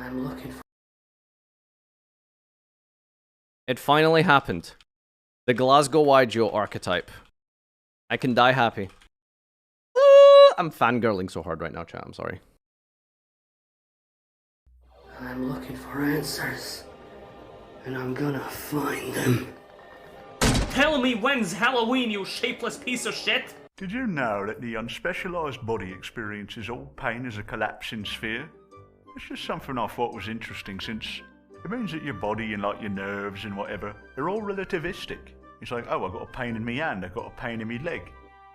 I'm looking for... It finally happened. The Glasgow Wajo archetype. I can die happy. I'm fangirling so hard right now, chat. I'm sorry. I'm looking for answers. And I'm gonna find them. Tell me when's Halloween, you shapeless piece of shit! Did you know that the unspecialised body experiences all pain as a collapsing sphere? It's just something I thought was interesting, since it means that your body and like your nerves and whatever, they're all relativistic. It's like, oh, I've got a pain in my hand, I've got a pain in my leg.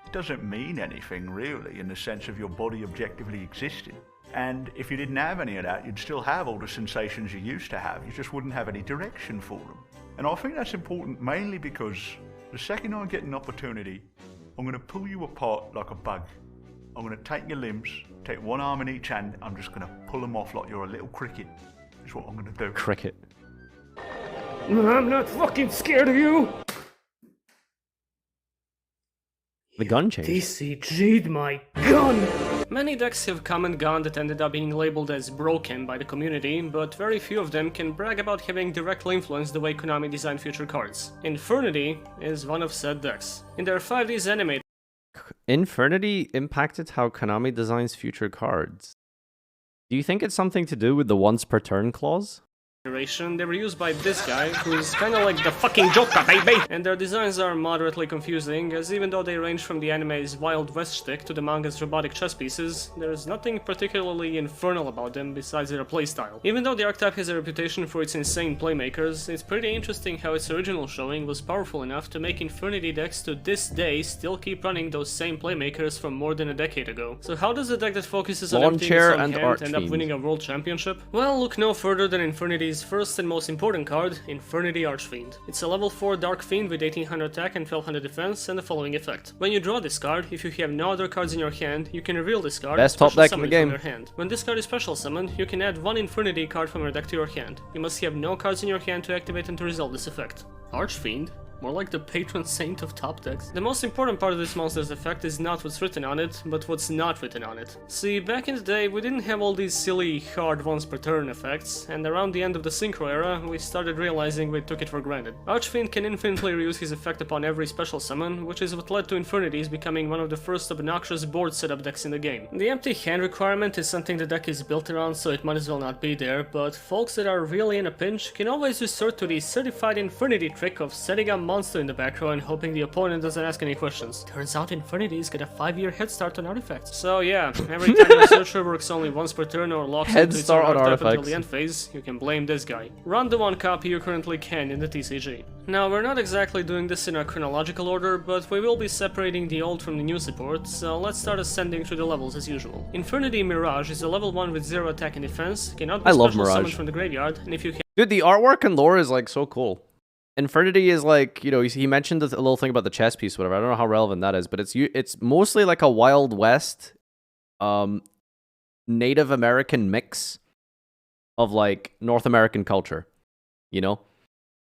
It doesn't mean anything really in the sense of your body objectively existing. And if you didn't have any of that, you'd still have all the sensations you used to have, you just wouldn't have any direction for them. And I think that's important mainly because the second I get an opportunity, I'm going to pull you apart like a bug. I'm going to take your limbs, take one arm in each hand, I'm just going to pull them off like you're a little cricket. That's what I'm going to do. Cricket. I'm not fucking scared of you! The gun changed. TCG'd my gun! Many decks have come and gone that ended up being labeled as broken by the community, but very few of them can brag about having directly influenced the way Konami designed future cards. Infernity is one of said decks. In their 5Ds animated Infernity impacted how Konami designs future cards. Do you think it's something to do with the once per turn clause? iteration, they were used by this guy, who's kinda like the fucking Joker, baby! And their designs are moderately confusing, as even though they range from the anime's Wild West shtick to the manga's robotic chess pieces, there's nothing particularly infernal about them besides their playstyle. Even though the Archetype has a reputation for its insane playmakers, it's pretty interesting how its original showing was powerful enough to make Infernity decks to this day still keep running those same playmakers from more than a decade ago. So how does a deck that focuses on emptying its own hand end up winning a world championship? Well, look no further than Infernity first and most important card, Infernity Archfiend. It's a level 4 Dark Fiend with 1800 attack and 1200 defense and the following effect. When you draw this card, if you have no other cards in your hand, you can reveal this card Best and top deck special in the summon it game. from your hand. When this card is special summoned, you can add one Infernity card from your deck to your hand. You must have no cards in your hand to activate and to resolve this effect. Archfiend? More like the patron saint of top decks. The most important part of this monster's effect is not what's written on it, but what's not written on it. See, back in the day, we didn't have all these silly hard once per turn effects, and around the end of the Synchro era, we started realizing we took it for granted. Archfiend can infinitely reuse his effect upon every special summon, which is what led to Infernity becoming one of the first obnoxious board setup decks in the game. The empty hand requirement is something the deck is built around, so it might as well not be there, but folks that are really in a pinch can always resort to the certified Infernity trick of setting up monster in the backrow and hoping the opponent doesn't ask any questions. Turns out Infinity's got a 5-year head start on artifacts. So yeah, every time your searcher works only once per turn or locks Head into its start own on archetype until artifacts. the end phase, you can blame this guy. Run the one copy you currently can in the TCG. Now, we're not exactly doing this in a chronological order, but we will be separating the old from the new support, so let's start ascending through the levels as usual. Infernity Mirage is a level 1 with 0 attack and defense, cannot be I love special Mirage. summoned from the graveyard, and if you Dude, the artwork and lore is like so cool. Infernity is like, you know, he mentioned a little thing about the chess piece, whatever. I don't know how relevant that is, but it's mostly like a Wild West, Native American mix of like North American culture, you know.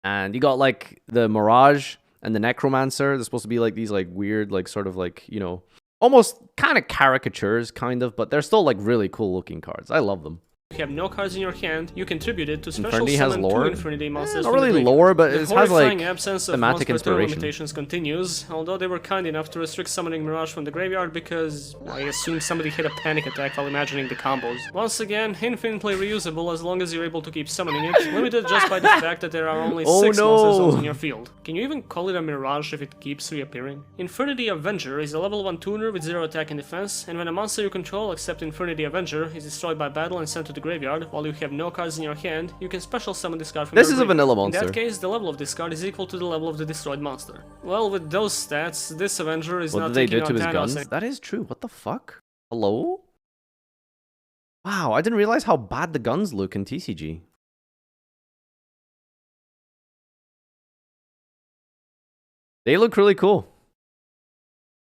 And you got like the Mirage and the Necromancer. They're supposed to be like these like weird, like sort of like, you know, almost kind of caricatures, kind of, but they're still like really cool looking cards. I love them. have no cards in your hand, you contribute it to special Infernity has summon lore? 2 Infernity monsters Not from the really graveyard. lore, but The it has like horrifying absence of thematic monster turn inspiration. limitations continues, although they were kind enough to restrict summoning Mirage from the graveyard because I assume somebody hit a panic attack while imagining the combos. Once again, infinitely reusable as long as you're able to keep summoning it, limited just by the fact that there are only 6 monsters in your field. Can you even call it a Mirage if it keeps reappearing? Infernity Avenger is a level 1 tuner with 0 attack and defense, and when a monster you control except Infernity Avenger is destroyed by battle and sent to the graveyard, while you have no cards in your hand, you can special summon this card from This your is a graveyard. vanilla In monster. that case, the level of this card is equal to the level of the destroyed monster. Well, with those stats, this Avenger is What not did they taking do to on his Thanos guns? That is true. What the fuck? Hello? Wow, I didn't realize how bad the guns look in TCG. They look really cool.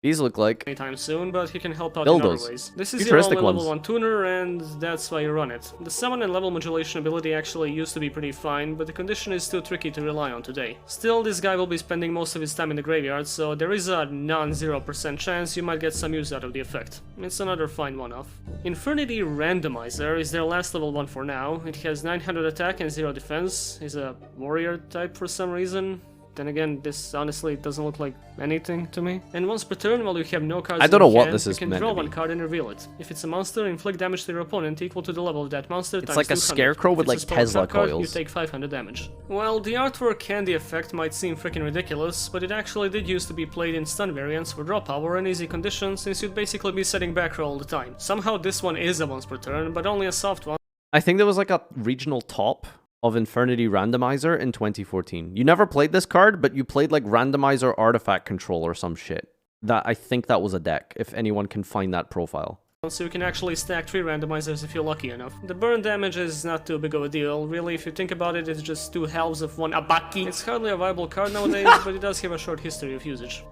These look like anytime soon, but he can help out in other dildos. ways. This is your only Futuristic level ones. 1 tuner, and that's why you run it. The summon and level modulation ability actually used to be pretty fine, but the condition is too tricky to rely on today. Still, this guy will be spending most of his time in the graveyard, so there is a non-0% chance you might get some use out of the effect. It's another fine one-off. Infernity Randomizer is their last level 1 for now. It has 900 attack and 0 defense. Is a warrior type for some reason. Then again, this honestly doesn't look like anything to me. And once per turn, while you have no cards I don't in know your what hand, this is you can meant draw to be. one card and reveal it. If it's a monster, inflict damage to your opponent equal to the level of that monster It's times like a 200. scarecrow If with, it's a like, spell Tesla trap card, coils. You take 500 damage. Well, the artwork and the effect might seem freaking ridiculous, but it actually did used to be played in stun variants for draw power and easy conditions, since you'd basically be setting back row all the time. Somehow this one is a once per turn, but only a soft one. I think there was like a regional top of Infernity Randomizer in 2014. You never played this card, but you played like Randomizer Artifact Control or some shit. I think that was a deck, if anyone can find that profile. So you can actually stack 3 randomizers if you're lucky enough. The burn damage is not too big of a deal. Really, if you think about it, it's just 2 halves of 1 abaki. It's hardly a viable card nowadays, but it does have a short history of usage.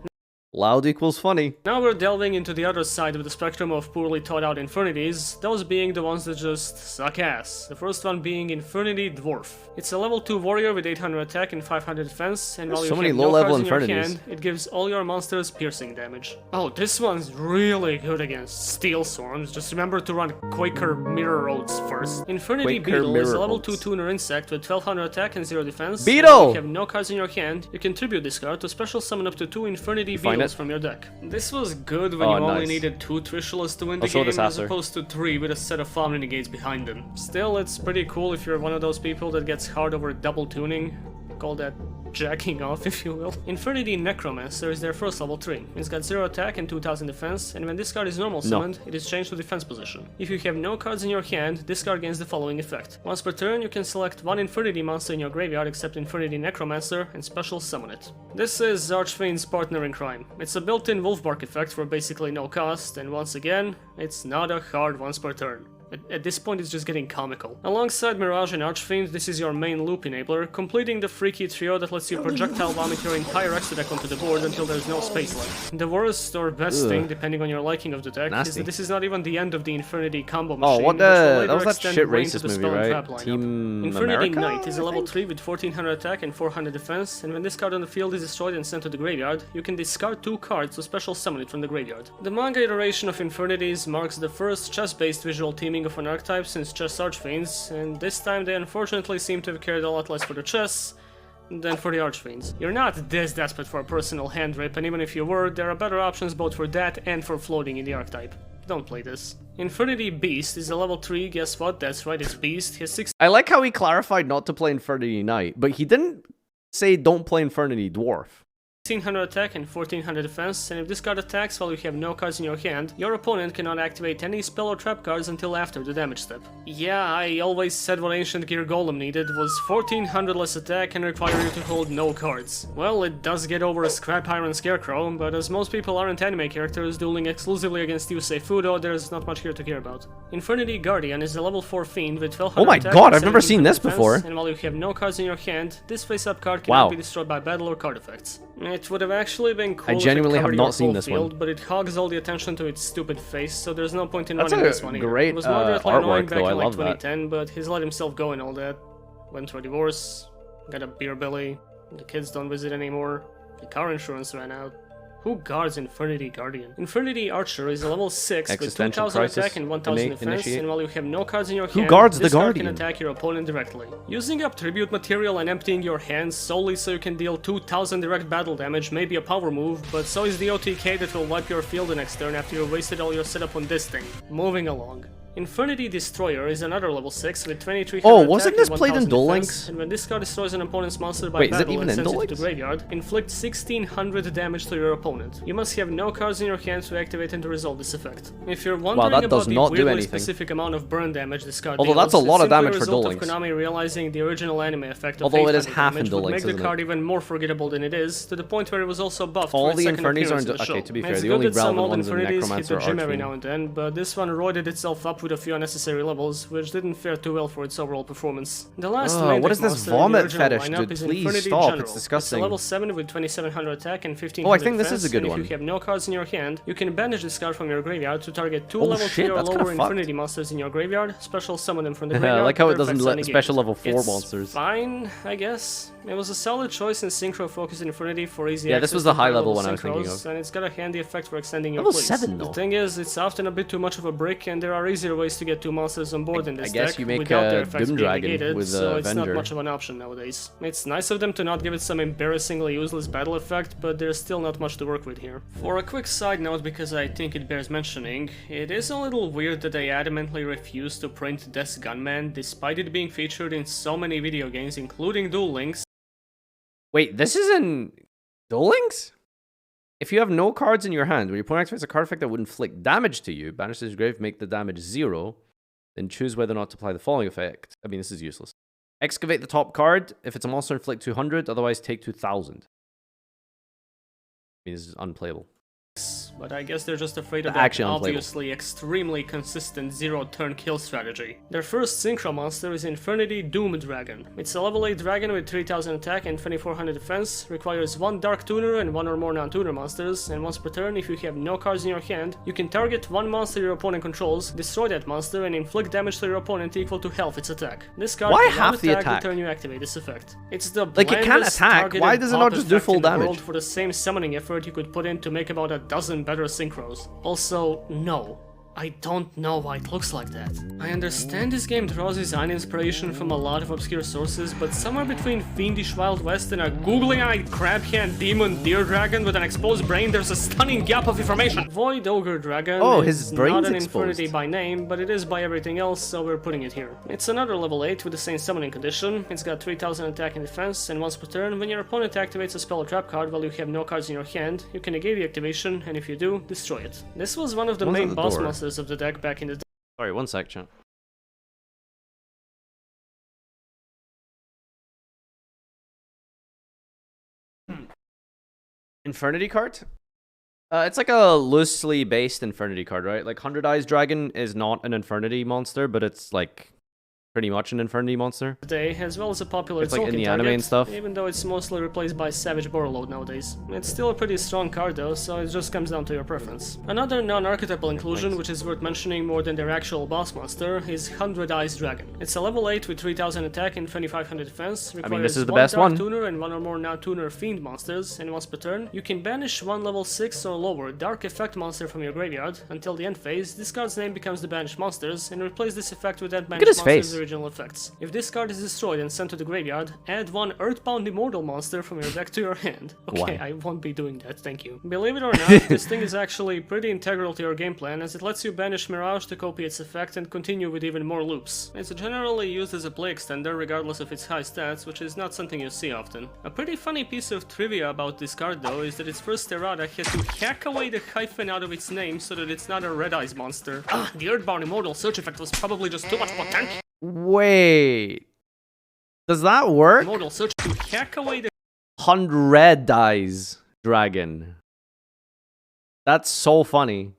Loud equals funny. Now we're delving into the other side of the spectrum of poorly thought out infirmities, those being the ones that just suck ass. The first one being Infernity Dwarf. It's a level 2 warrior with 800 attack and 500 defense, and while There's you so many have no low-level cards in your infirmities. hand, it gives all your monsters piercing damage. Oh, this one's really good against Steel Swarms, just remember to run Quaker Mirror Oats first. Infernity Quaker Beetle is a Mirror level Oats. 2 tuner insect with 1200 attack and 0 defense. Beetle! And if you have no cards in your hand, you contribute this card to special summon up to 2 Infernity find Beetles it? from your deck. This was good when Oh, you only nice. needed 2 Trishulas to win the I'll show game this as after. opposed to 3 with a set of Found Renegades behind them. Still, it's pretty cool if you're one of those people that gets hard over double tuning. Call that jacking off, if you will. Infernity Necromancer is their first level 3. It's got 0 attack and 2000 defense, and when this card is normal summoned, it is changed to defense position. If you have no cards in your hand, this card gains the following effect. Once per turn, you can select 1 Infernity monster in your graveyard except Infernity Necromancer and special summon it. This is Archfiend's partner in crime. It's a built-in Wolfbark effect for basically no cost, and once again, it's not a hard once per turn. At this point, it's just getting comical. Alongside Mirage and Archfiend, this is your main loop enabler, completing the freaky trio that lets you projectile vomit your entire extra deck onto the board until there's no space left. The worst or best thing, depending on your liking of the deck, is Nasty. that this is not even the end of the Infernity combo machine. Oh, what which will the? later That was that extend shit the range of racist the movie, spell and right? trap lineup. Team Infernity America, Knight is a I level think? 3 with 1400 attack and 400 defense, and when this card on the field is destroyed and sent to the graveyard, you can discard 2 cards to special summon it from the graveyard. The manga iteration of Infernities marks the first chess-based visual teaming of an archetype since Chess Archfiends, and this time they unfortunately seem to have cared a lot less for the chess than for the Archfiends. You're not this desperate for a personal hand rip, and even if you were, there are better options both for that and for floating in the archetype. Don't play this. Infernity Beast is a level 3, guess what? That's right, it's Beast. He has 6 I like how he clarified not to play Infernity Knight, but he didn't say don't play Infernity Dwarf. 1600 attack and 1400 defense, and if this card attacks while you have no cards in your hand, your opponent cannot activate any spell or trap cards until after the damage step. Yeah, I always said what Ancient Gear Golem needed was 1400 less attack and require you to hold no cards. Well, it does get over a Scrap Iron Scarecrow, but as most people aren't anime characters dueling exclusively against Yusei Fudo, there's not much here to care about. Infernity Guardian is a level 4 fiend with 1200 Oh my attack god, and I've never 1700 seen this defense, before. and while you have no cards in your hand, this face-up card cannot Wow. be destroyed by battle or card effects. It would have actually been cool I genuinely if it have covered not your seen whole this one. field, but it hogs all the attention to its stupid face, so there's no point in That's running a this one here. great, It was moderately artwork, annoying back though. I in like love that. 2010, but he's let himself go and all that. Went through a divorce, got a beer belly, the kids don't visit anymore, the car insurance ran out. Who guards Infernity Guardian? Infernity Archer is a level 6 with Existential 2000 crisis, attack and 1000 defense, initiate. and while you have no cards in your Who hand, guards the this card Guardian? can attack your opponent directly. Using up tribute material and emptying your hands solely so you can deal 2000 direct battle damage may be a power move, but so is the OTK that will wipe your field the next turn after you've wasted all your setup on this thing. Moving along. Infernity Destroyer is another level 6 with 2300 Oh, wasn't attack this and played in 1000 Duel defense, Links? and when this card destroys an opponent's monster by Wait, is it battle even and in sends Duel it to the Links? graveyard, inflict 1600 damage to your opponent. You must have no cards in your hand to activate and to resolve this effect. If you're wondering that about does the not do weirdly anything. specific amount of burn damage this card Although deals, that's a lot it's of simply damage a for result Duel of Links. Konami realizing the original anime effect of Although it is 800 half in damage Duel would Links, make the isn't card it? even more forgettable than it is, to the point where it was also buffed All for its the second Infernities appearance are in in the show. okay, to be fair, It's the good only that some relevant old ones are Infernity hit Necromancer the gym every Archfiend. now and then, but this one roided itself up with a few unnecessary levels, which didn't fare too well for its overall performance. The last main what deck is this monster in the vomit original fetish, lineup dude? is Please Infernity stop, General. it's disgusting. It's a level 7 with 2700 attack and 1500 Oh, I think this is a defense, good and one. if you have no cards in your hand, you can banish this card from your graveyard to target 2 Oh, level shit, 3 or that's kinda lower fucked. Infinity monsters in your graveyard, special summon them from the graveyard. I like how it with their doesn't effects let negated. special level 4 It's monsters. fine, I guess. It was a solid choice in Synchro Focus Infinity for easy Yeah, access this was to the high high level one I was thinking synchros, of. and it's got a handy effect for extending your Level plays. 7 though. The thing is, it's often a bit too much of a brick, and there are easier ways to get 2 monsters on board in this I guess deck you make without their a effects Doom being Dragon negated, with so it's not Avenger. much of an option nowadays. It's nice of them to not give it some embarrassingly useless battle effect, but there's still not much to work with here. For a quick side note, because I think it bears mentioning, it is a little weird that they adamantly refuse to print Death's Gunman, despite it being featured in so many video games, including Duel Links. Wait, this is in Duel Links? If you have no cards in your hand, when your opponent activates a card effect that would inflict damage to you, banish this grave, make the damage 0, then choose whether or not to apply the following effect. I mean, this is useless. Excavate the top card. If it's a monster, inflict 200, otherwise take 2000. I mean, this is unplayable. But I guess they're just afraid of They're that actually unplayable. obviously extremely consistent 0-turn kill strategy. Their first synchro monster is Infernity Doom Dragon. It's a level 8 dragon with 3000 attack and 2400 defense, requires 1 Dark Tuner and 1 or more non-tuner monsters, and once per turn, if you have no cards in your hand, you can target 1 monster your opponent controls, destroy that monster, and inflict damage to your opponent equal to half its attack. This card Why cannot half the attack? the turn you activate this effect. It's the Like, it can't blandest attack, targeted why does it not pop just do effect full in the damage? world for the same summoning effort you could put in to make about a dozen better synchros. Also, no. I don't know why it looks like that. I understand this game draws design inspiration from a lot of obscure sources, but somewhere between Fiendish Wild West and a googly-eyed crab-hand demon deer dragon with an exposed brain, there's a stunning gap of information. Void Ogre Dragon his is brain's not an exposed. Infernity by name, but it is by everything else, so we're putting it here. It's another level 8 with the same summoning condition. It's got 3000 attack and defense, and once per turn, when your opponent activates a spell or trap card while you have no cards in your hand, you can negate the activation, and if you do, destroy it. This was one of the What was main at the boss door? monsters of the deck back in the day. Sorry, one sec, chat. Infernity card? It's like a loosely based Infernity card, right? Like 100 Eyes Dragon is not an Infernity monster, but it's like pretty much an Infernity monster. Today, as well as a popular It's like in token the anime target, and stuff. even though it's mostly replaced by Savage Borreload nowadays. It's still a pretty strong card though, so it just comes down to your preference. Another non-archetypal inclusion, which is worth mentioning more than their actual boss monster, is 100 Eyes Dragon. It's a level 8 with 3000 attack and 2500 defense, requires this is the 1 best Dark one. Tuner and 1 or more non-tuner Fiend monsters, and once per turn, you can banish 1 level 6 or lower Dark Effect monster from your graveyard. Until the end phase, this card's name becomes the banished monsters, and replace this effect with that at banished his monster's face. original effects. If this card is destroyed and sent to the graveyard, add 1 Earthbound Immortal monster from your deck to your hand. Okay, Why? I won't be doing that, thank you. Believe it or not, this thing is actually pretty integral to your game plan, as it lets you banish Mirage to copy its effect and continue with even more loops. It's generally used as a play extender regardless of its high stats, which is not something you see often. A pretty funny piece of trivia about this card though is that its first errata had to hack away the hyphen out of its name so that it's not a Red Eyes monster. The Earthbound Immortal search effect was probably just too much potential. Wait. Does that work? Immortal search to hack away the 100 Eyes Dragon. That's so funny.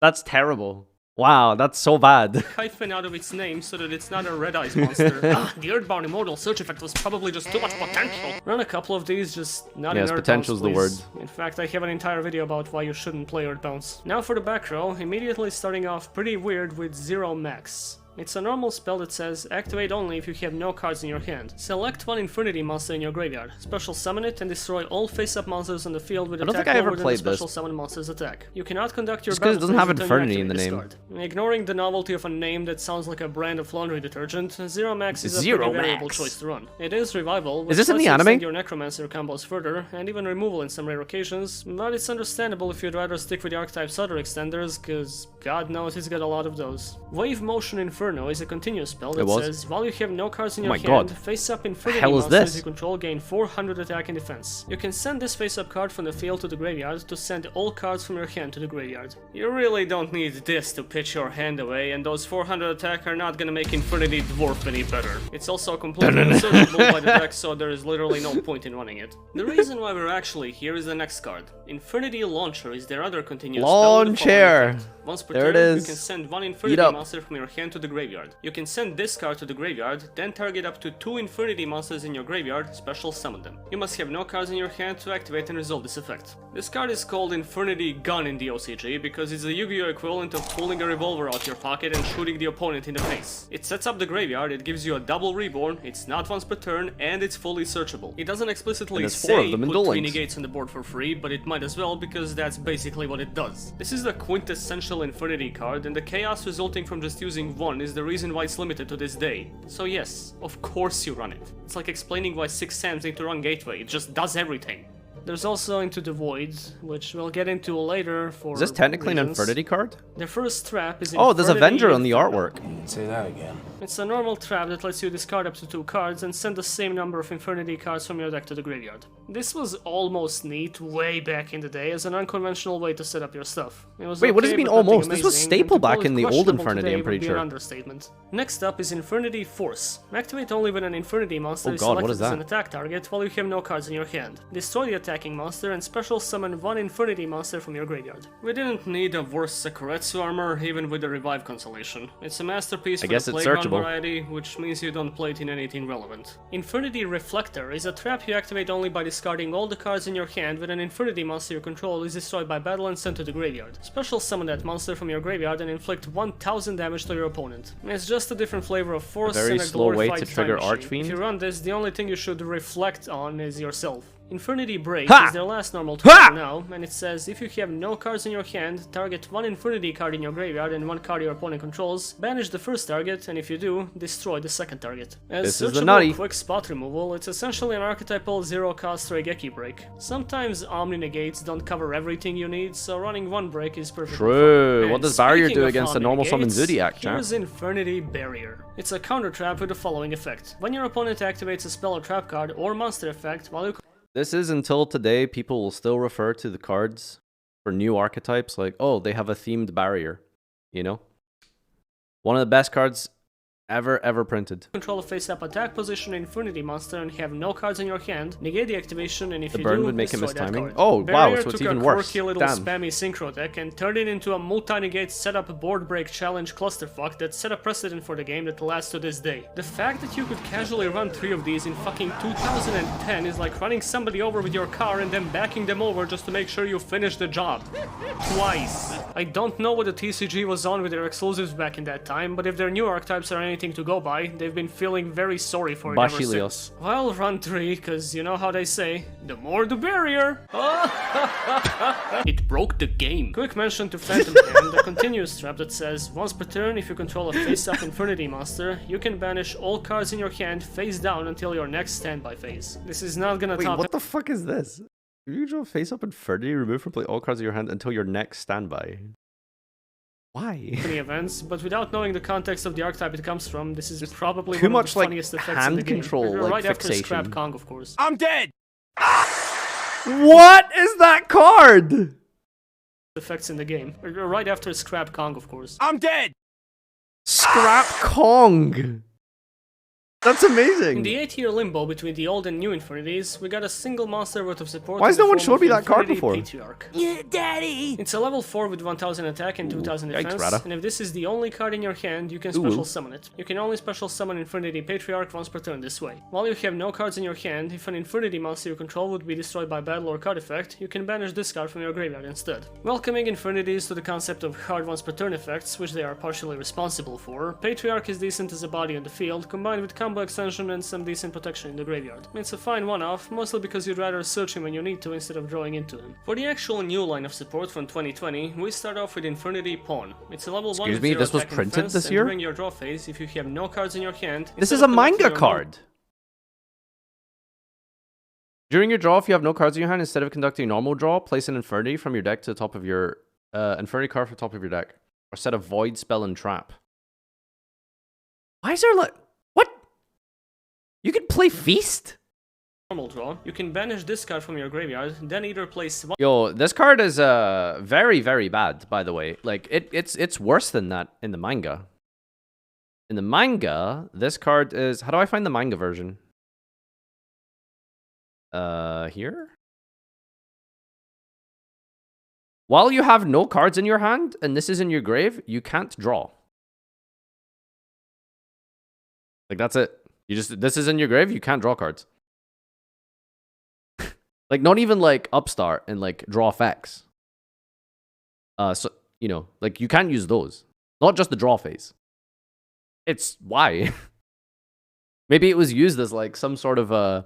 That's terrible. Wow, that's so bad. hyphen out of its name so that it's not a Red Eyes monster. The Earthbound Immortal search effect was probably just too much potential. Run a couple of these, just not Yes, in Earthbounds, potential's the please. word. In fact, I have an entire video about why you shouldn't play Earthbounds. Now for the back row, immediately starting off pretty weird with 0 max. It's a normal spell that says activate only if you have no cards in your hand. Select 1 Infernity monster in your graveyard, special summon it, and destroy all face-up monsters on the field with I don't attack think I ever lower than the played this. special summon monster's attack. You cannot conduct your Just 'cause it battle doesn't have phase until you Infernity in the activate name. this card. Ignoring the novelty of a name that sounds like a brand of laundry detergent, 0 max is a Zero pretty variable Max. choice to run. It is revival, which Is this in lets the you anime? extend your Necromancer combos further, and even removal in some rare occasions, but it's understandable if you'd rather stick with the Archetype's other extenders, cause god knows he's got a lot of those. Wave Motion Inferno Inferno is a continuous spell that was? says, while you have no cards in your my hand, God. face up Infernity hell is monsters this? you control gain 400 attack and defense. You can send this face-up card from the field to the graveyard to send all cards from your hand to the graveyard. You really don't need this to pitch your hand away, and those 400 attack are not gonna make Infernity Dwarf any better. It's also completely unsearchable by the deck, so there is literally no point in running it. The reason why we're actually here is the next card. Infernity Launcher is their other continuous spell with the following Launcher! effect. Once per There it turn, you is. can send one Eat Infernity up. monster from your hand to the graveyard. You can send this card to the graveyard, then target up to 2 Infernity monsters in your graveyard, special summon them. You must have no cards in your hand to activate and resolve this effect. This card is called Infernity Gun in the OCG because it's the Yu-Gi-Oh equivalent of pulling a revolver out your pocket and shooting the opponent in the face. It sets up the graveyard, it gives you a double reborn, it's not once per turn, and it's fully searchable. It doesn't explicitly And there's 4 say of them in put Duel 3 Links. negates on the board for free, but it might as well because that's basically what it does. This is the quintessential Infernity card, and the chaos resulting from just using one is the reason why it's limited to this day. So yes, of course you run it. It's like explaining why 6 Sams need to run Gateway, it just does everything. There's also Into the Void, which we'll get into later for Is this technically an reasons. Infernity card? The first trap is Oh, there's Infernity Avenger on the Inferno. artwork. Say that again. It's a normal trap that lets you discard up to 2 cards and send the same number of Infernity cards from your deck to the graveyard. This was almost neat way back in the day as an unconventional way to set up your stuff. It was Wait, what does it okay, mean but nothing almost? This was amazing, staple and to call back it in the old questionable Infernity, today I'm pretty would be sure. an understatement. Next up is Infernity Force. Activate only when an Infernity monster Oh is God, what selected is as an that? attack target while you have no cards in your hand. Destroy the attacking monster and special summon one Infernity monster from your graveyard. We didn't need a worse Sakuretsu armor even with the Revive consolation. It's a masterpiece for guess the it's playground searchable. variety, which means you don't play it in anything relevant. Infernity Reflector is a trap you activate only by discarding all the cards in your hand when an Infernity monster you control is destroyed by battle and sent to the graveyard. Special summon that monster from your graveyard and inflict 1000 damage to your opponent. It's just a different flavor of Force A very and a slow way glorified to trigger time machine. Archfiend? If you run this, the only thing you should reflect on is yourself. Infernity Break Ha! is their last normal Ha! turn for now, and it says if you have no cards in your hand, target one Infernity card in your graveyard and one card your opponent controls, banish the first target, and if you do, destroy the second target. As This is the searchable nutty. quick spot removal, it's essentially an archetypal zero-cost Regeki break. Sometimes Omni Negates don't cover everything you need, so running one break is perfectly True. fine. What And does Barrier speaking do of against a Omni normal summon Negates, Zodiac, chat? Here's Infernity Barrier. It's a counter trap with the following effect. When your opponent activates a spell or trap card or monster effect while you This is until today, people will still refer to the cards for new archetypes like, oh, they have a themed barrier, you know? One of the best cards ever printed. control a face-up attack position Infernity monster and have no cards in your hand, negate the activation, and if The you burn do, would make him destroy miss that timing? card. Oh, wow, Barrier so it's took even a worse. quirky little Damn. spammy synchro deck and turned it into a multi-negate setup board break challenge clusterfuck that set a precedent for the game that lasts to this day. The fact that you could casually run 3 of these in fucking 2010 is like running somebody over with your car and then backing them over just to make sure you finish the job. Twice. I don't know what the TCG was on with their exclusives back in that time, but if their new archetypes are anything to go by, they've been feeling very sorry for it ever Bashilios. since. Well, run 3, cause you know how they say, the more the barrier. It broke the game. Quick mention to Phantom Hand, a continuous trap that says, once per turn, if you control a face-up Infernity monster, you can banish all cards in your hand face down until your next standby phase. This is not gonna Wait, top what the fuck is this? You draw face up Infernity, remove from play all cards of your hand until your next standby. Why? any events, but without knowing the context of the archetype it comes from, this is probably too one much, of the like, funniest effects in hand the game. control, like, right after fixation. Scrap Kong, of course. I'm dead! What is that card? Effects in the game. Right after Scrap Kong, of course. I'm dead! Scrap Kong. That's amazing. In the 8-year limbo between the old and new Infinities, we got a single monster worth of support. Why has in the no one form showed of me that card Infernity before? Patriarch. Yeah, daddy! It's a level 4 with 1000 attack and 2000 yikes, defense, Rada. and if this is the only card in your hand, you can special summon it. You can only special summon Infernity Patriarch once per turn this way. While you have no cards in your hand, if an Infernity monster you control would be destroyed by battle or card effect, you can banish this card from your graveyard instead. Welcoming Infinities to the concept of hard once per turn effects, which they are partially responsible for, Patriarch is decent as a body on the field, combined with combo extension and some decent protection in the graveyard. It's a fine one-off, mostly because you'd rather search him when you need to instead of drawing into him. For the actual new line of support from 2020, we start off with Infernity Pawn. It's a level 1 Excuse me, this was printed this year? During your draw phase, if you have no cards in your hand... This instead is a of collecting manga your card. During your draw, if you have no cards in your hand, instead of conducting a normal draw, place an Infernity from your deck to the top of your... Infernity card from the top of your deck. Or set a Void spell and trap. Why is there like... What? You can play Feast? normal draw, you can banish this card from your graveyard, then either place one Yo, this card is very, very bad, by the way. Like, it's worse than that in the manga. In the manga, this card is... How do I find the manga version? Here? While you have no cards in your hand, and this is in your grave, you can't draw. Like, that's it. You just... This is in your grave, you can't draw cards. Like, not even, like, upstart and, like, draw effects. So, you know, like, you can't use those. Not just the draw phase. It's... Why? Maybe it was used as, like, some sort of,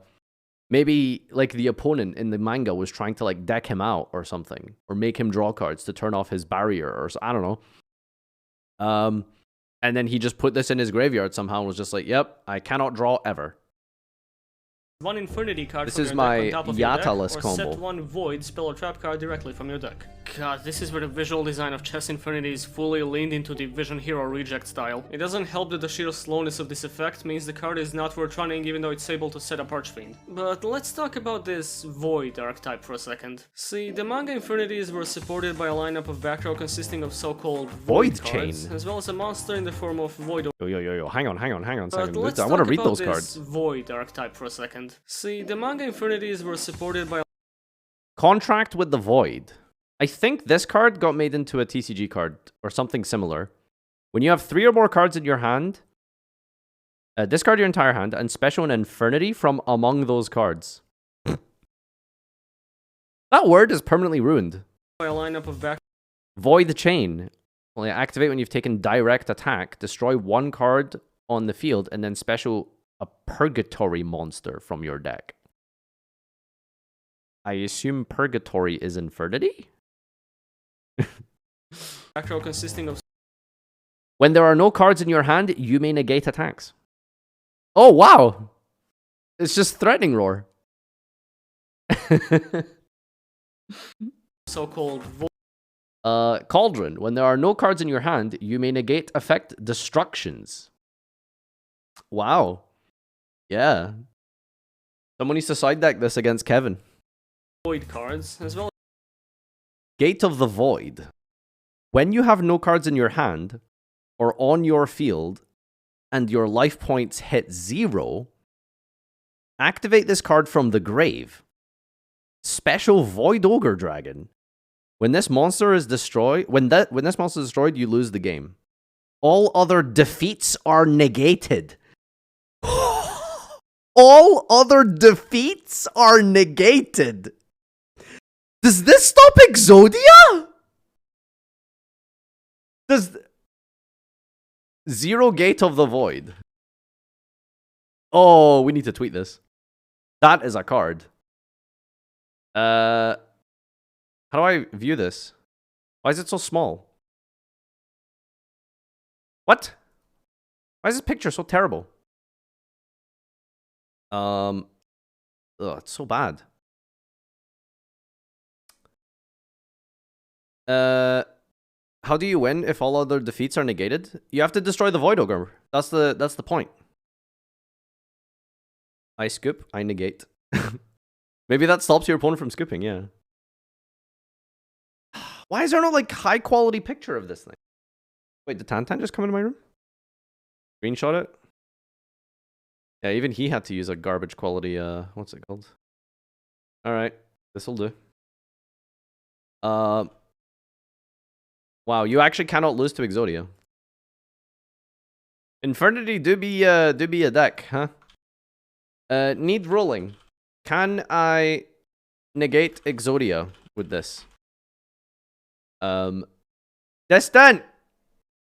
maybe, like, the opponent in the manga was trying to, like, deck him out or something. Or make him draw cards to turn off his barrier or... I don't know. And then he just put this in his graveyard somehow and was just like, yep, I cannot draw ever. one Infernity card This from is your my deck on top of your deck, Yatalus or combo. set one void spell or trap card directly from your deck. God, this is where the visual design of Chess Infernity is fully leaned into the Vision Hero reject style. It doesn't help that the sheer slowness of this effect means the card is not worth running even though it's able to set up Archfiend. But let's talk about this Void archetype for a second. See, the manga Infernities were supported by a lineup of back row consisting of so-called Void cards, Chain. as well as a monster in the form of Void. Yo, hang on a But second. let's I want to talk read about those this cards. Void archetype for a second. See, the manga Infernities were supported by Contract with the Void. I think this card got made into a TCG card or something similar. When you have 3 or more cards in your hand, discard your entire hand and special an Infernity from among those cards. That word is permanently ruined. a lineup of back Void Chain. Only activate when you've taken direct attack. Destroy 1 card on the field and then special a Purgatory monster from your deck. I assume Purgatory is Infernity? back row consisting of When there are no cards in your hand, you may negate attacks. Oh, wow! It's just Threatening Roar. so-called void Cauldron. When there are no cards in your hand, you may negate effect destructions. Wow. Yeah. Someone needs to side deck this against Kevin. cards, as well Gate of the Void. When you have no cards in your hand, or on your field, and your life points hit 0, activate this card from the grave. Special Void Ogre Dragon. When this monster is destroyed, when this monster is destroyed, you lose the game. All other defeats are negated. All other defeats are negated. Does this stop Exodia? Does... Zero Gate of the Void. Oh, we need to tweet this. That is a card. How do I view this? Why is it so small? What? Why is this picture so terrible? Ugh, it's so bad. How do you win if all other defeats are negated? You have to destroy the Void Ogre. That's the point. I scoop, I negate. Maybe that stops your opponent from scooping, yeah. Why is there no, like, high-quality picture of this thing? Wait, did Tantan just come into my room? Screenshot it? Yeah, even he had to use a garbage quality, what's it called? Alright, this'll do. Wow, you actually cannot lose to Exodia. Infernity do be a deck, huh? Need rolling. Can I negate Exodia with this? Distant!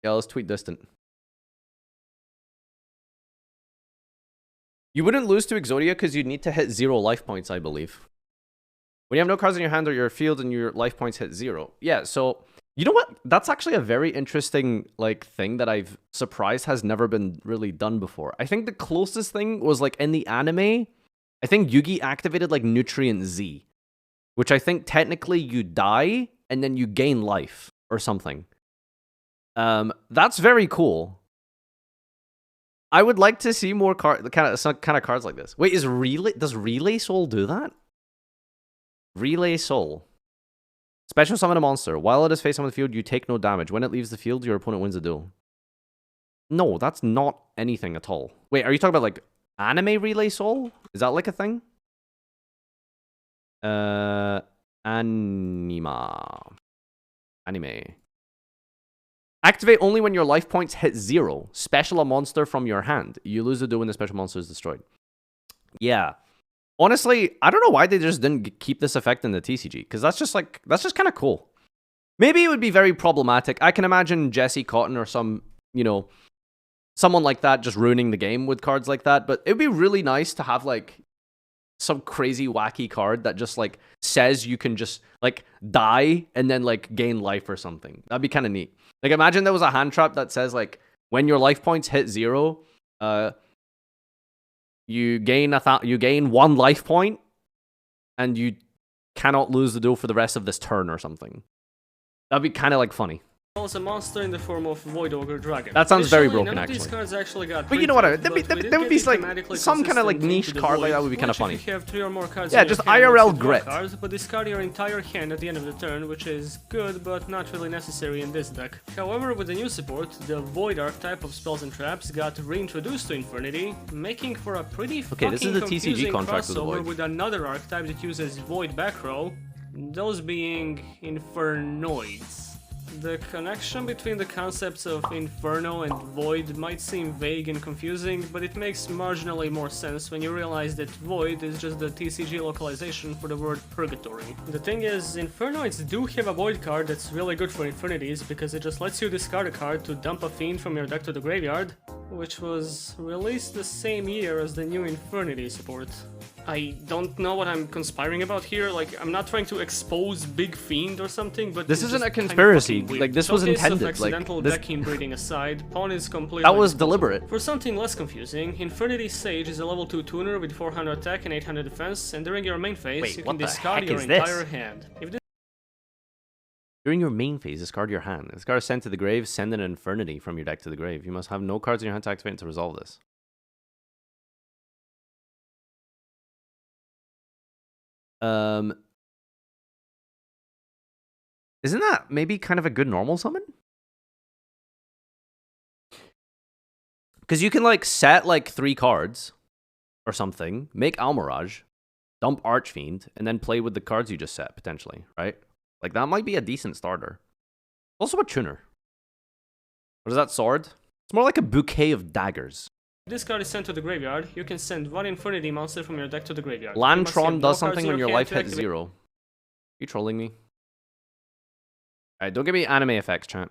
Yeah, let's tweet Distant. You wouldn't lose to Exodia because you'd need to hit 0 life points, I believe. When you have no cards in your hand or your field and your life points hit 0. Yeah, so... You know what? That's actually a very interesting, like, thing that I've surprised has never been really done before. I think the closest thing was, like, in the anime, I think Yugi activated, like, Nutrient Z, which I think technically you die and then you gain life or something. That's very cool. I would like to see more some kind of cards like this. Wait, does Relay Soul do that? Relay Soul. Special summon a monster. While it is face on the field, you take no damage. When it leaves the field, your opponent wins the duel. No, that's not anything at all. Wait, are you talking about like anime Relay Soul? Is that like a thing? Anime. Activate only when your life points hit 0. Special a monster from your hand. You lose the duel when the special monster is destroyed. Yeah. Honestly, I don't know why they just didn't keep this effect in the TCG, because that's just kind of cool. Maybe it would be very problematic. I can imagine Jesse Cotton or some, someone like that just ruining the game with cards like that, but it would be really nice to have like some crazy wacky card that just like says you can just like die and then like gain life or something. That'd be kind of neat. Like imagine there was a hand trap that says like when your life points hit 0, you gain 1 life point and you cannot lose the duel for the rest of this turn or something. That'd be kind of like funny. Was a monster in the form of Void Ogre Dragon. That sounds very broken, none of actually. These cards actually got but you know what? printed, There would be like some kind of like niche card like that would be kind of funny. If you have 3 or more cards yeah, in just your hand, IRL grit. Cards, but discard your entire hand at the end of the turn, which is good but not really necessary in this deck. However, with the new support, the Void archetype of spells and traps got reintroduced to Infernity, making for a pretty this is the TCG contract with the Void. with another archetype that uses Void back row, those being Infernoids. The connection between the concepts of Inferno and Void might seem vague and confusing, but it makes marginally more sense when you realize that Void is just the TCG localization for the word Purgatory. The thing is, Infernoids do have a Void card that's really good for Infinities, because it just lets you discard a card to dump a Fiend from your deck to the graveyard, which was released the same year as the new Infernity support. I don't know what I'm conspiring about here, like, I'm not trying to expose Big Fiend or something, but this isn't a conspiracy, like, this was intended, like, accidental decking breeding aside, Pawn is completely that was deliberate. For something less confusing, Infernity Sage is a level 2 tuner with 400 attack and 800 defense, and during your main phase, you can discard your entire hand. During your main phase, discard your hand. This card is sent to the grave, send an Infernity from your deck to the grave. You must have no cards in your hand to activate to resolve this. Isn't that maybe kind of a good normal summon? Because you can like set like 3 cards or something, make Almirage, dump Archfiend, and then play with the cards you just set, potentially, right? Like that might be a decent starter. Also a tuner. What is that sword? It's more like a bouquet of daggers. This card is sent to the graveyard. You can send 1 Infernity monster from your deck to the graveyard. Lantron does something when your life hits 0. You trolling me? Alright, don't give me anime effects, chat.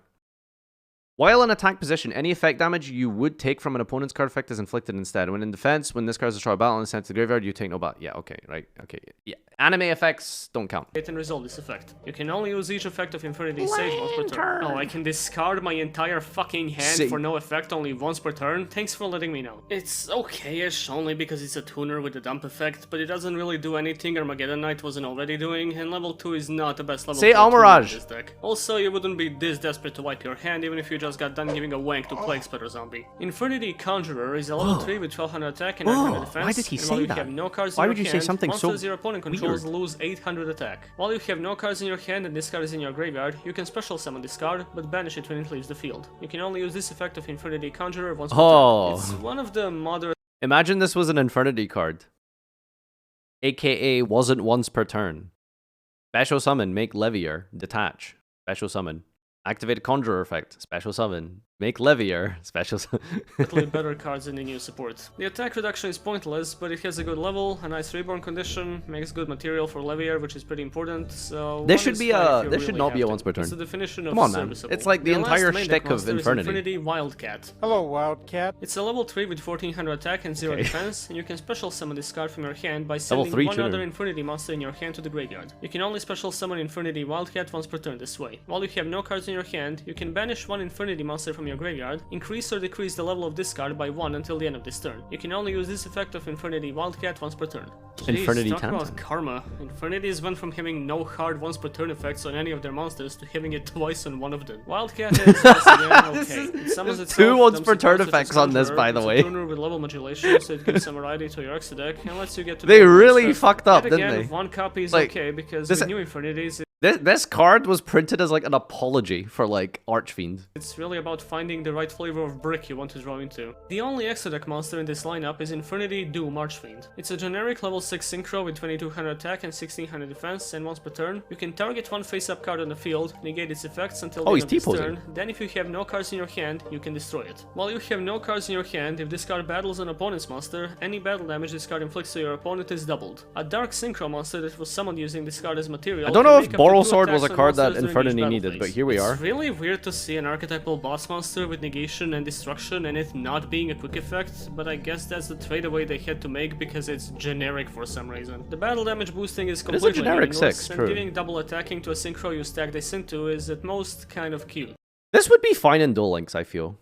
While in attack position, any effect damage you would take from an opponent's card effect is inflicted instead. When in defense, when this card is destroyed by battle and sent to the graveyard, you take no battle. Yeah, okay, right, okay. Yeah, anime effects don't count. It and resolve this effect. You can only use each effect of Infernity Sage once per turn. Oh, I can discard my entire fucking hand for no effect only once per turn? Thanks for letting me know. It's okay-ish, only because it's a tuner with the dump effect, but it doesn't really do anything Armageddon Knight wasn't already doing, and level 2 is not the best level 2 Almirage in this deck. Also, you wouldn't be this desperate to wipe your hand even if you just got done giving a wank to Plague Splitter Zombie. Infernity Conjurer is a level 3 with 1200 attack and 900 defense. Why did he say that? Have no cards Why in would your you hand, say something so monsters your opponent controls weird? lose 800 attack. While you have no cards in your hand and this card is in your graveyard, you can special summon this card, but banish it when it leaves the field. You can only use this effect of Infernity Conjurer once per turn. It's one of the modern... Imagine this was an Infernity card. AKA wasn't once per turn. Special summon, make Levier, detach. Special summon. Activate Conjurer effect, special summon. Make Levier, special summon. better cards in the new support. The attack reduction is pointless, but it has a good level, a nice reborn condition, makes good material for Levier, which is pretty important, so... This should be this should not be a once per turn. It's the definition of Come on, man. serviceable. It's like the entire shtick of Infernity. Infernity Wildcat. Hello, Wildcat. It's a level 3 with 1400 attack and 0 defense, and you can special summon this card from your hand by Level sending 3 one tuner. other Infernity monster in your hand to the graveyard. You can only special summon Infernity Wildcat once per turn this way. While you have no cards in your hand, you can banish 1 Infernity monster from from your graveyard, increase or decrease the level of this card by 1 until the end of this turn. You can only use this effect of Infernity Wildcat once per turn. Infernity Jeez, talk Tantan. about karma. Infernity went from having no hard once per turn effects on any of their monsters to having it twice on one of them. Wildcat is once again okay. It summons There's itself, two once dumps per a turn card such as effects on this, Conjurer, by the it's a way. tuner with level modulation, so it gives some variety to your extra deck and lets you get to They the really stuff. fucked up, Yet didn't again, they? one copy is Like, okay because this- with new Infernities, This card was printed as like an apology for like Archfiend. it's really about finding the right flavor of brick you want to draw into. The only extra deck monster in this lineup is Infernity Doom Archfiend. It's a generic level 6 synchro with 2200 attack and 1600 defense, and once per turn, you can target one face-up card on the field, negate its effects until the Oh, end he's of this T-posing. turn, then if you have no cards in your hand, you can destroy it. While you have no cards in your hand, if this card battles an opponent's monster, any battle damage this card inflicts to your opponent is doubled. A dark synchro monster that was summoned using this card as material. I don't can know if make up to Borrow 2 Sword was a attacks on card that monsters during each Infernity battle needed, phase. but here we are. It's really weird to see an archetypal boss monster with negation and destruction and it not being a quick effect, but I guess that's the trade-away they had to make because it's generic for some reason. The battle damage boosting is is a completely generic meaningless, 6, and true. giving double attacking to a synchro you stack this into is at most kind of cute. This would be fine in Duel Links, I feel.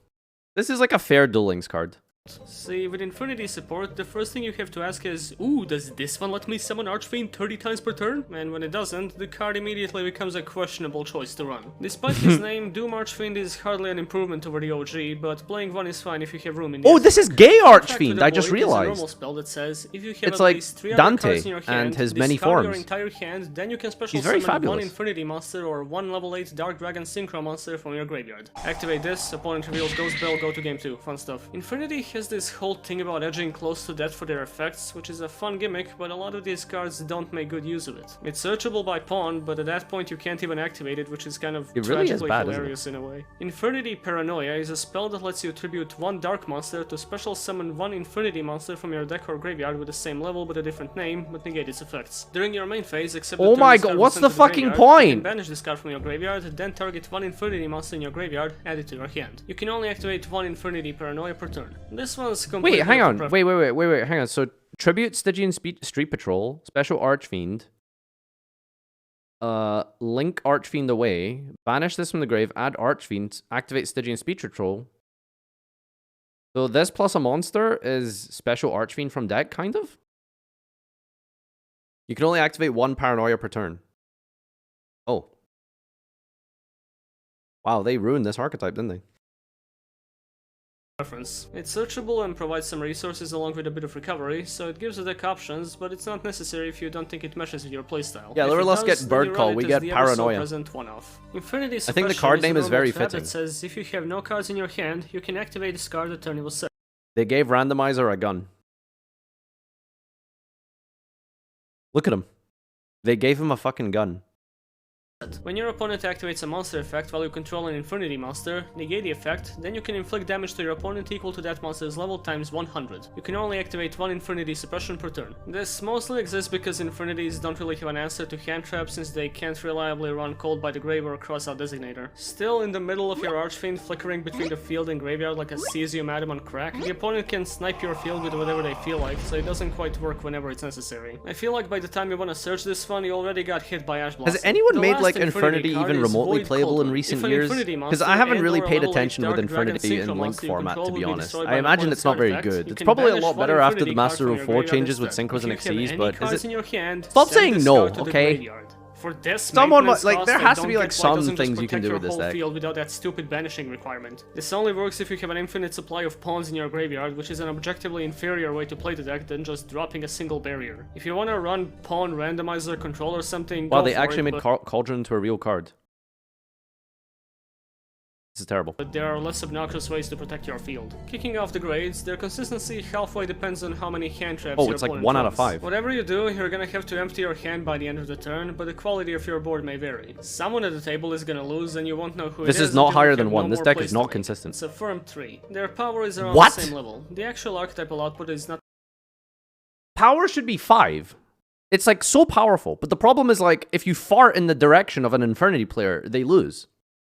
This is like a fair Duel Links card. See, with Infernity support, the first thing you have to ask is, ooh, does this one let me summon Archfiend 30 times per turn? And when it doesn't, the card immediately becomes a questionable choice to run. Despite his name, Doom Archfiend is hardly an improvement over the OG, but playing one is fine if you have room in the Oh, this is deck. Gay Archetype with Archfiend, the I just Void is a normal realized. spell that says, if you have It's at like least 3 other Dante cards in your hand, and his many discard your forms. entire hand, then you can special He's very summon one fabulous. Infernity monster or one level 8 Dark Dragon Synchro monster from your graveyard. Activate this, opponent reveals Ghost Bell, go to game 2. Fun stuff. Infernity has this whole thing about edging close to death for their effects, which is a fun gimmick, but a lot of these cards don't make good use of it. It's searchable by pawn, but at that point you can't even activate it, which is kind of It really is tragically bad, isn't it? hilarious in a way. Infernity Paranoia is a spell that lets you attribute one dark monster to special summon one Infernity monster from your deck or graveyard with the same level but a different name, but negate its effects. During your main phase, except Oh that my this god, card what's was the sent to fucking graveyard, you can point? banish this card from your graveyard, then target one Infernity monster in your graveyard, add it to your hand. You can only activate one Infernity Paranoia per turn. This one's completely Wait, hang up to on. preference. Wait, hang on. So, Tribute Stygian Street Patrol, Special Archfiend, link Archfiend away, banish this from the grave, add Archfiend, activate Stygian Speed Patrol. So this plus a monster is Special Archfiend from deck, kind of? You can only activate one Paranoia per turn. Oh. Wow, they ruined this archetype, didn't they? Preference. It's searchable and provides some resources along with a bit of recovery, so it gives the deck options, but it's not necessary if you don't think it meshes with your playstyle. Yeah, If it let's does, get then you Bird run Call, it we as get the ever so Paranoia. present one-off. Infinity I think the Suppression card is a name is normal very trap fitting. that says if you have no cards in your hand, you can activate this card the turn it was set. They gave Randomizer a gun. Look at him. They gave him a fucking gun. When your opponent activates a monster effect while you control an Infernity monster, negate the effect, then you can inflict damage to your opponent equal to that monster's level times 100. You can only activate one Infernity suppression per turn. This mostly exists because Infernities don't really have an answer to hand traps since they can't reliably run Cold by the Grave or Crossout Designator. Still, in the middle of your Archfiend flickering between the field and graveyard like a cesium atom on crack, the opponent can snipe your field with whatever they feel like, so it doesn't quite work whenever it's necessary. I feel like by the time you want to search this one, you already got hit by Ash Blossom. Has anyone The made last like Infernity card even is remotely Void playable in Cauldron. recent If an years? Infernity Because monster I haven't and really or a paid level 8 attention with Dark Dragon Infernity in Synchro Link monster you format, control to be will be honest. destroyed I by the imagine it's not opponent's very card effect. good. You It's can probably a banish lot one better after the Infernity card Master from of your 4 graveyard changes with instead. Synchros and If you have Xyz, any but cards is in it... your hand, Stop send saying this no, card to the okay? graveyard. For this Someone maintenance like, cost, there I has to don't be like get why it some doesn't just things you can protect do your with this whole deck. field without that stupid banishing requirement. This only works if you have an infinite supply of pawns in your graveyard, which is an objectively inferior way to play the deck than just dropping a single barrier. If you want to run pawn randomizer control or something, Wow, go they for actually it, made but Cauldron into a real card. This is terrible. there are less obnoxious ways to protect your field. Kicking off the grades, their consistency halfway depends on how many hand traps Oh, your it's like opponent 1 out runs. of 5. Whatever you do, you're gonna have to empty your hand by the end of the turn, but the quality of your board may vary. Someone at the table is gonna lose and you won't know who This it is is not until higher you than have 1. no This more deck plays is to not make. consistent. It's a firm 3. Their power is around What? the same level. The actual archetypal output is not Power should be 5. It's like so powerful. But the problem is like, if you fart in the direction of an Infernity player, they lose.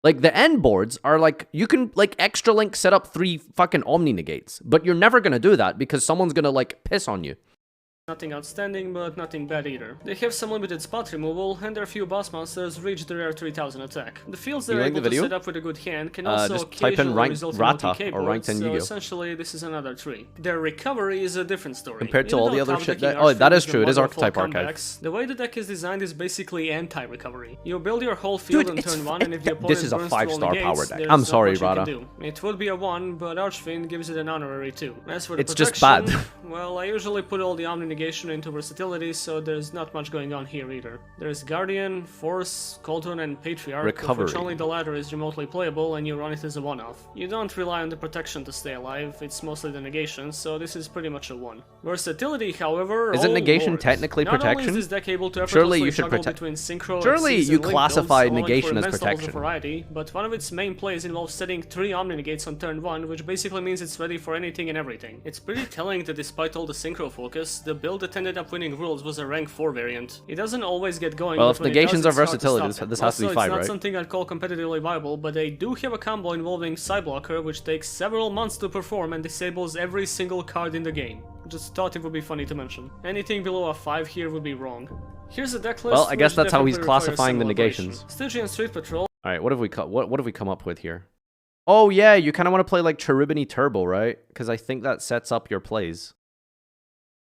Like, the end boards are like, you can, like, extra link set up 3 fucking Omni negates. But you're never gonna do that because someone's gonna, like, piss on you. Nothing outstanding, but nothing bad either. They have some limited spot removal, and their few boss monsters reach the rare 3000 attack. The fields they're able to set up with a good hand can also just type in occasionally result in Rata multi-K or ranked boards, so Yu-Gi-Oh. essentially this is another tree. Their recovery is a different story. Compared to Even all the though other shit top-decking that... Oh, that Archfiend is true. It is the wonderful Archetype Archive. comebacks, the way the deck is designed is basically anti-recovery. You build your whole field Dude, on it's turn 1, and if the opponent this is a burns through all 5-star negates, power deck. there's I'm not sorry, much you Rada. can do. It would be a 1, but Archfiend gives it an honorary 2. As for the It's just protection, bad. well, I usually put all the Omni negation into versatility, so there's not much going on here either. There's Guardian, Force, Colton, and Patriarch, Recovery. of which only the latter is remotely playable and you run it as a one-off. You don't rely on the protection to stay alive, it's mostly the negation, so this is pretty much a 1. Versatility, however, Isn't oh negation lord. technically Not protection? only is this deck able to Surely you effortlessly should juggle protect- between synchro, Surely Xyz, you and Link classify builds, allowing negation for as immense levels of protection. variety, but one of its main plays involves setting 3 Omni negates on turn 1, which basically means it's ready for anything and everything. It's pretty telling that despite all the synchro focus, the build that ended up winning Worlds was a rank 4 variant. It doesn't always get going, Well, but if when it negations does, are it's hard to versatility, stop it. this has to be Also, 5, it's not right? something I'd call competitively viable, but they do have a combo involving Psyblocker, which takes several months to perform and disables every single card in the game. Just thought it would be funny to mention. Anything below a 5 here would be wrong. Here's a deck list. Well, I guess which that's how he's definitely requires classifying the some elaboration. negations. Stygian Street Patrol. All right, what have we come up with here? Oh yeah, you kind of want to play like Cherubini Turbo, right? Because I think that sets up your plays.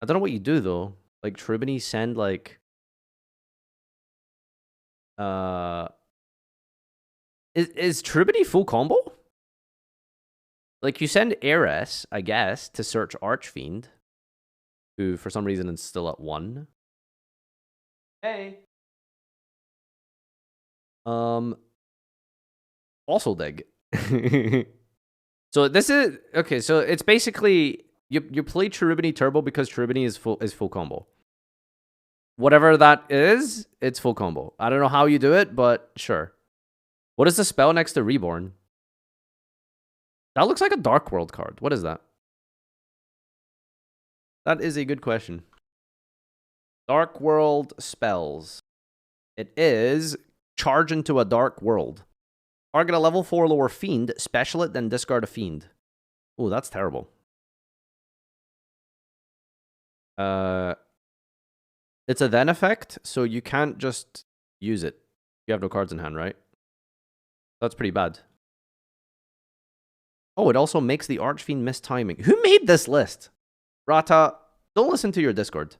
I don't know what you do though. Like Cherubini send like is Cherubini full combo? Like you send Heiress, I guess, to search Archfiend, who for some reason is still at 1. Hey. Also dig. So this is okay, so it's basically you play Cherubini Turbo because Cherubini is full combo. Whatever that is, it's full combo. I don't know how you do it, but sure. What is the spell next to Reborn? That looks like a Dark World card. What is that? That is a good question. Dark World spells. It is charge into a Dark World. Target a level 4 lower Fiend, special it, then discard a Fiend. Ooh, that's terrible. It's a then effect, so you can't just use it. You have no cards in hand, right? That's pretty bad. Oh, it also makes the Archfiend miss timing. Who made this list? Rata, don't listen to your Discord.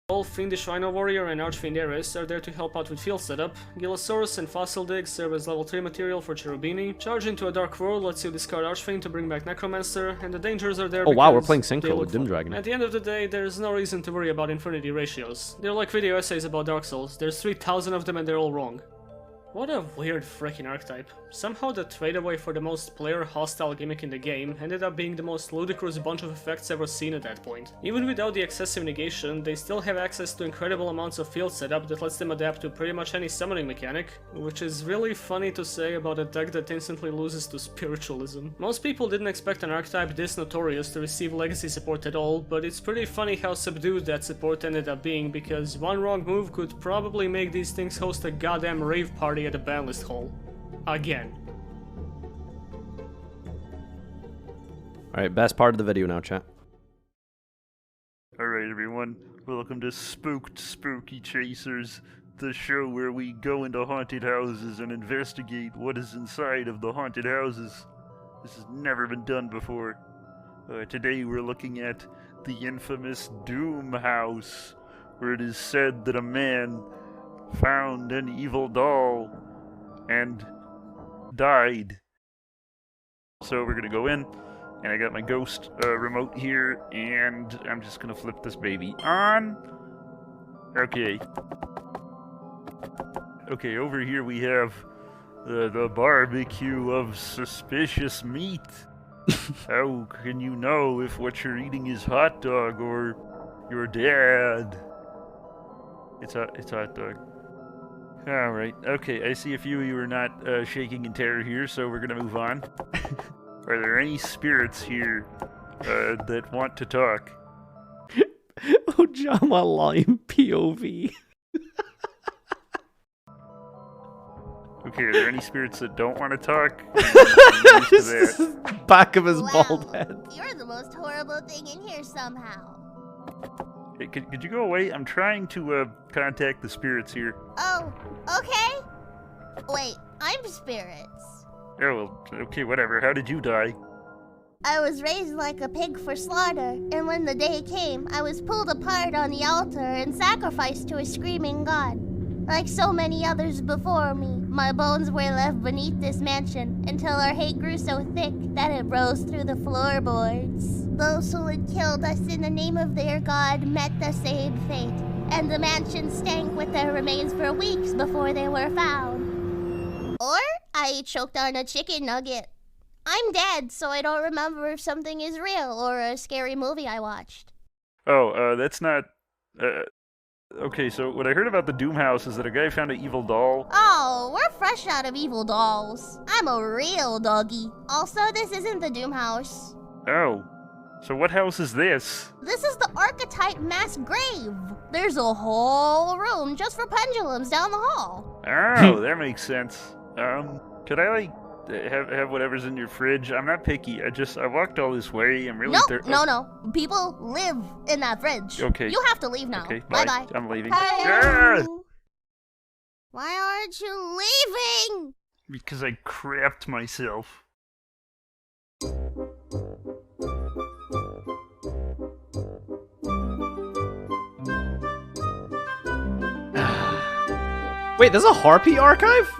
All Fiendish Rhino Warrior and Archfiend Heiress are there to help out with field setup. Gillosaurus and Fossil Dig serve as level 3 material for Cherubini. Charge into a Dark World lets you discard Archfiend to bring back Necromancer, and the dangers are there Oh wow, we're because playing they Synchro look with Doom fun. Dragon. At the end of the day, there's no reason to worry about Infernity ratios. They're like video essays about Dark Souls. There's 3,000 of them and they're all wrong. What a weird freaking archetype. Somehow the trade-away for the most player-hostile gimmick in the game ended up being the most ludicrous bunch of effects ever seen at that point. Even without the excessive negation, they still have access to incredible amounts of field setup that lets them adapt to pretty much any summoning mechanic, which is really funny to say about a deck that instantly loses to spiritualism. Most people didn't expect an archetype this notorious to receive legacy support at all, but it's pretty funny how subdued that support ended up being, because one wrong move could probably make these things host a goddamn rave party at the banlist hall. Again. Alright, best part of the video now, chat. Alright, everyone. Welcome to Spooked Spooky Chasers, the show where we go into haunted houses and investigate what is inside of the haunted houses. This has never been done before. Today we're looking at the infamous Doom House, where it is said that a man found an evil doll and died. So we're gonna go in, and I got my ghost remote here, and I'm just gonna flip this baby on. Okay. Okay, over here we have the barbecue of suspicious meat. How can you know if what you're eating is hot dog or your dad? It's hot dog. Alright, okay, I see a few of you are not shaking in terror here, so we're gonna move on. Are there any spirits here that want to talk? Ojama Lime POV. Okay, are there any spirits that don't want to talk? I'm used to that. Back of his bald head. You're the most horrible thing in here somehow. Hey, could you go away? I'm trying to contact the spirits here. Oh, okay. Wait, I'm spirits. Oh, well, okay, whatever. How did you die? I was raised like a pig for slaughter, and when the day came, I was pulled apart on the altar and sacrificed to a screaming god. Like so many others before me, my bones were left beneath this mansion until our hate grew so thick that it rose through the floorboards. Those who had killed us in the name of their god met the same fate, and the mansion stank with their remains for weeks before they were found. Or I choked on a chicken nugget. I'm dead, so I don't remember if something is real or a scary movie I watched. Oh, that's not... Okay, so what I heard about the Doom House is that a guy found an evil doll. Oh, we're fresh out of evil dolls. I'm a real doggy. Also, this isn't the Doom House. Oh. So what house is this? This is the Archetype mass grave. There's a whole room just for pendulums down the hall. Oh, that makes sense. Could I, like, have whatever's in your fridge? I'm not picky. I walked all this way. I'm really No. People live in that fridge. Okay. You have to leave now. Okay, Bye-bye. I'm leaving. Hello. Ah! Why aren't you leaving? Because I crapped myself. Wait, there's a Harpy archive?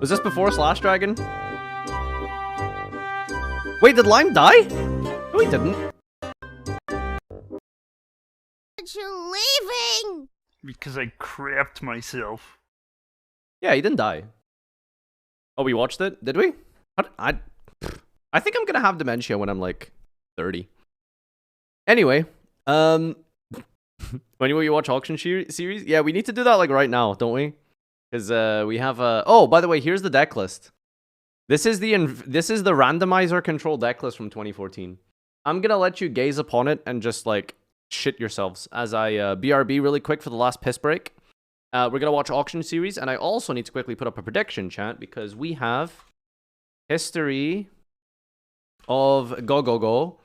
Was this before Slash Dragon? Wait, did Lime die? No, he didn't. Aren't you leaving? Because I crapped myself. Yeah, he didn't die. Oh, we watched it? Did we? I think I'm gonna have dementia when I'm like 30. Anyway, when you watch Auction Series? Yeah, we need to do that like right now, don't we? Because we have a... Oh, by the way, here's the deck list. This is the randomizer control deck list from 2014. I'm gonna let you gaze upon it and just like shit yourselves as I BRB really quick for the last piss break. We're gonna watch Auction Series, and I also need to quickly put up a prediction, chat, because we have history of talk